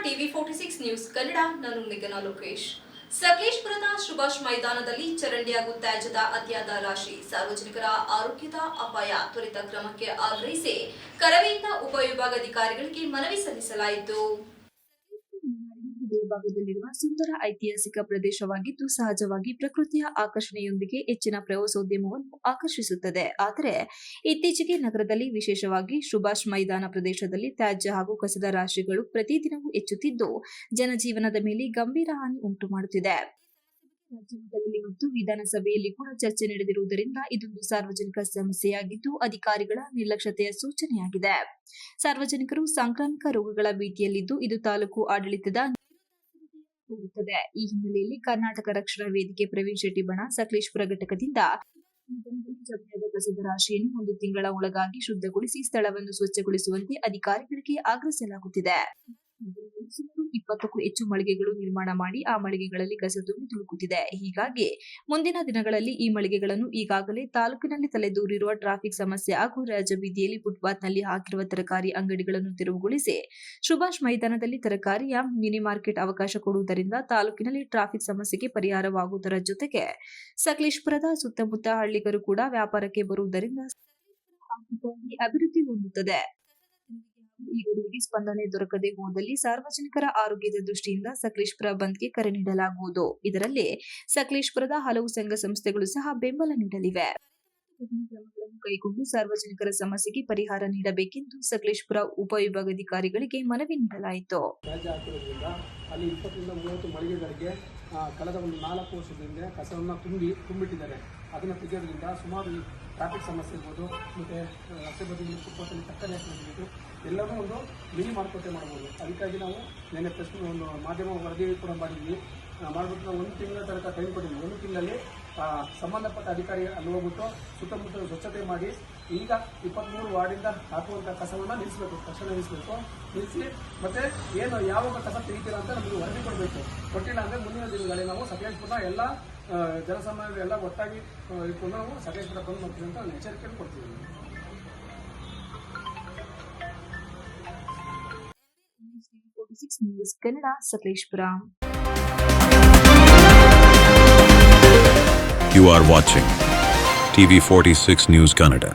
TV 46 news Kannada. ನಾನು ಮೇಘನಾ ಲೋಕೇಶ್. ಸಕಲೇಶಪುರದ ಸುಭಾಷ್ ಮೈದಾನದಲ್ಲಿ ಚರಂಡಿ ಹಾಗೂ ತ್ಯಾಜ್ಯದ ಅತಿಯಾದ ರಾಶಿ, ಸಾರ್ವಜನಿಕರ ಆರೋಗ್ಯದ ಅಪಾಯ. ತ್ವರಿತ ಕ್ರಮಕ್ಕೆ ಆಗ್ರಹಿಸಿ ಕರವೆಯಿಂದ ಉಪವಿಭಾಗಾಧಿಕಾರಿಗಳಿಗೆ ಮನವಿ ಸಲ್ಲಿಸಲಾಯಿತು. ಭಾಗದಲ್ಲಿರುವ ಸುಂದರ ಐತಿಹಾಸಿಕ ಪ್ರದೇಶವಾಗಿದ್ದು ಸಹಜವಾಗಿ ಪ್ರಕೃತಿಯ ಆಕರ್ಷಣೆಯೊಂದಿಗೆ ಹೆಚ್ಚಿನ ಪ್ರವಾಸೋದ್ಯಮವನ್ನು ಆಕರ್ಷಿಸುತ್ತದೆ. ಆದರೆ ಇತ್ತೀಚೆಗೆ ನಗರದಲ್ಲಿ ವಿಶೇಷವಾಗಿ ಸುಭಾಷ್ ಮೈದಾನ ಪ್ರದೇಶದಲ್ಲಿ ತ್ಯಾಜ್ಯ ಹಾಗೂ ಕಸದ ರಾಶಿಗಳು ಪ್ರತಿದಿನವೂ ಹೆಚ್ಚುತ್ತಿದ್ದು ಜನಜೀವನದ ಮೇಲೆ ಗಂಭೀರ ಹಾನಿ ಉಂಟು ಮಾಡುತ್ತಿದೆ. ರಾಜ್ಯಮಟ್ಟದಲ್ಲಿ ಮತ್ತು ವಿಧಾನಸಭೆಯಲ್ಲಿ ಕೂಡ ಚರ್ಚೆ ನಡೆದಿರುವುದರಿಂದ ಇದೊಂದು ಸಾರ್ವಜನಿಕ ಸಮಸ್ಯೆಯಾಗಿದ್ದು ಅಧಿಕಾರಿಗಳ ನಿರ್ಲಕ್ಷ್ಯತೆಯ ಸೂಚನೆಯಾಗಿದೆ. ಸಾರ್ವಜನಿಕರು ಸಾಂಕ್ರಾಮಿಕ ರೋಗಗಳ ಭೀತಿಯಲ್ಲಿದ್ದು ಇದು ತಾಲೂಕು ಆಡಳಿತದ ಈ ಹಿನ್ನೆಲೆಯಲ್ಲಿ ಕರ್ನಾಟಕ ರಕ್ಷಣಾ ವೇದಿಕೆ ಪ್ರವೀಣ್ ಶೆಟ್ಟಿ ಬಣ ಸಕಲೇಶಪುರ ಘಟಕದಿಂದ ಜಮೆಯಾದ ಕಸದ ರಾಶಿಯನ್ನು 1 ತಿಂಗಳ ಒಳಗಾಗಿ ಶುದ್ಧಗೊಳಿಸಿ ಸ್ಥಳವನ್ನು ಸ್ವಚ್ಛಗೊಳಿಸುವಂತೆ ಅಧಿಕಾರಿಗಳಿಗೆ ಆಗ್ರಹಿಸಲಾಗುತ್ತಿದೆ. 20ಕ್ಕೂ ಹೆಚ್ಚು ಮಳಿಗೆಗಳು ನಿರ್ಮಾಣ ಮಾಡಿ ಆ ಮಳಿಗೆಗಳಲ್ಲಿ ಕಸ ತುಂಬಿ ತುಳುಕುತ್ತಿದೆ. ಹೀಗಾಗಿ ಮುಂದಿನ ದಿನಗಳಲ್ಲಿ ಈ ಮಳಿಗೆಗಳನ್ನು ಈಗಾಗಲೇ ತಾಲೂಕಿನಲ್ಲಿ ತಲೆದೂರಿರುವ ಟ್ರಾಫಿಕ್ ಸಮಸ್ಯೆ ಹಾಗೂ ರಾಜಬೀದಿಯಲ್ಲಿ ಫುಟ್ಪಾತ್ನಲ್ಲಿ ಹಾಕಿರುವ ತರಕಾರಿ ಅಂಗಡಿಗಳನ್ನು ತೆರವುಗೊಳಿಸಿ ಸುಭಾಷ್ ಮೈದಾನದಲ್ಲಿ ತರಕಾರಿಯ ಮಿನಿ ಮಾರ್ಕೆಟ್ ಅವಕಾಶ ಕೊಡುವುದರಿಂದ ತಾಲೂಕಿನಲ್ಲಿ ಟ್ರಾಫಿಕ್ ಸಮಸ್ಯೆಗೆ ಪರಿಹಾರವಾಗುವುದರ ಜೊತೆಗೆ ಸಕಲೇಶಪುರದ ಸುತ್ತಮುತ್ತ ಹಳ್ಳಿಗರು ಕೂಡ ವ್ಯಾಪಾರಕ್ಕೆ ಬರುವುದರಿಂದ ಆರ್ಥಿಕವಾಗಿ ಅಭಿವೃದ್ಧಿ ಹೊಂದುತ್ತದೆ. ಈ ಗಡುವಿಗೆ ಸ್ಪಂದನೆ ದೊರಕದೆ ಹೋದಲ್ಲಿ ಸಾರ್ವಜನಿಕರ ಆರೋಗ್ಯದ ದೃಷ್ಟಿಯಿಂದ ಸಕಲೇಶಪುರ ಬಂದ್ಗೆ ಕರೆ ನೀಡಲಾಗುವುದು. ಇದರಲ್ಲಿ ಸಕಲೇಶಪುರದ ಹಲವು ಸಂಘ ಸಂಸ್ಥೆಗಳು ಸಹ ಬೆಂಬಲ ನೀಡಲಿವೆ. ಕ್ರಮಗಳನ್ನು ಕೈಗೊಂಡು ಸಾರ್ವಜನಿಕರ ಸಮಸ್ಯೆಗೆ ಪರಿಹಾರ ನೀಡಬೇಕೆಂದು ಸಕಲೇಶಪುರ ಉಪವಿಭಾಗಾಧಿಕಾರಿಗಳಿಗೆ ಮನವಿ ನೀಡಲಾಯಿತು. ಅಲ್ಲಿ 20-30 ಮಳಿಗೆಗಳಿಗೆ ಕಳೆದ ಒಂದು 4 ವರ್ಷದಿಂದ ಕಸವನ್ನು ತುಂಬಿಟ್ಟಿದ್ದಾರೆ. ಅದನ್ನು ತೆಗೆಯೋದ್ರಿಂದ ಸುಮಾರು ಟ್ರಾಫಿಕ್ ಸಮಸ್ಯೆ ಇರ್ಬೋದು, ಮತ್ತು ರಸ್ತೆ ಬದಿಯಲ್ಲಿ ಫುಟ್ಪಾತಲ್ಲಿ ತಕ್ಕಲೆ ಹಾಕಿರ್ಬೋದು, ಎಲ್ಲವೂ ಒಂದು ಮಿನಿ ಮಾರುಕಟ್ಟೆ ಮಾಡ್ಬೋದು. ಅದಕ್ಕಾಗಿ ನಾವು ನೆನ್ನೆ ಒಂದು ಮಾಧ್ಯಮ ವರದಿ ಕೂಡ ಮಾಡಿದ್ವಿ. ಮಾಡಿಬಿಟ್ಟು ನಾವು 1 ತಿಂಗಳ ತನಕ ಟೈಮ್ ಕೊಟ್ಟಿದ್ವಿ. 1 ತಿಂಗಳಲ್ಲಿ ಸಂಬಂಧಪಟ್ಟ ಅಧಿಕಾರಿ ಅಲ್ಲಿ ಹೋಗ್ಬಿಟ್ಟು ಸುತ್ತಮುತ್ತ ಸ್ವಚ್ಛತೆ ಮಾಡಿ ಈಗ 23 ವಾರ್ಡಿಂದ ಹಾಕುವಂಥ ಕಸವನ್ನು ನಿಲ್ಲಿಸಬೇಕು, ತಕ್ಷಣ ನಿಲ್ಲಿಸಿ ಮತ್ತೆ ಏನು ಯಾವಾಗ ಕಸ ತೆಗಿತೀರ ಅಂತ ನಮಗೆ ವರದಿ ಕೊಡಬೇಕು. ಕೊಟ್ಟಿಲ್ಲ ಅಂದರೆ ಮುಂದಿನ ದಿನಗಳಲ್ಲಿ ನಾವು ಸಕಲೇಶಪುರ ಎಲ್ಲ ಜನಸಾಮಾನ್ಯರು ಎಲ್ಲ ಒಟ್ಟಾಗಿ ಇಟ್ಕೊಂಡು ನಾವು ಸಕಲೇಶಪುರ ಬಂದ್ ಮಾಡ್ತೀವಿ ಅಂತ ಒಂದು ಎಚ್ಚರಿಕೆಯನ್ನು ಕೊಡ್ತೀವಿ. News Kannada, Sakleshpur. You are watching TV 46 News Kannada.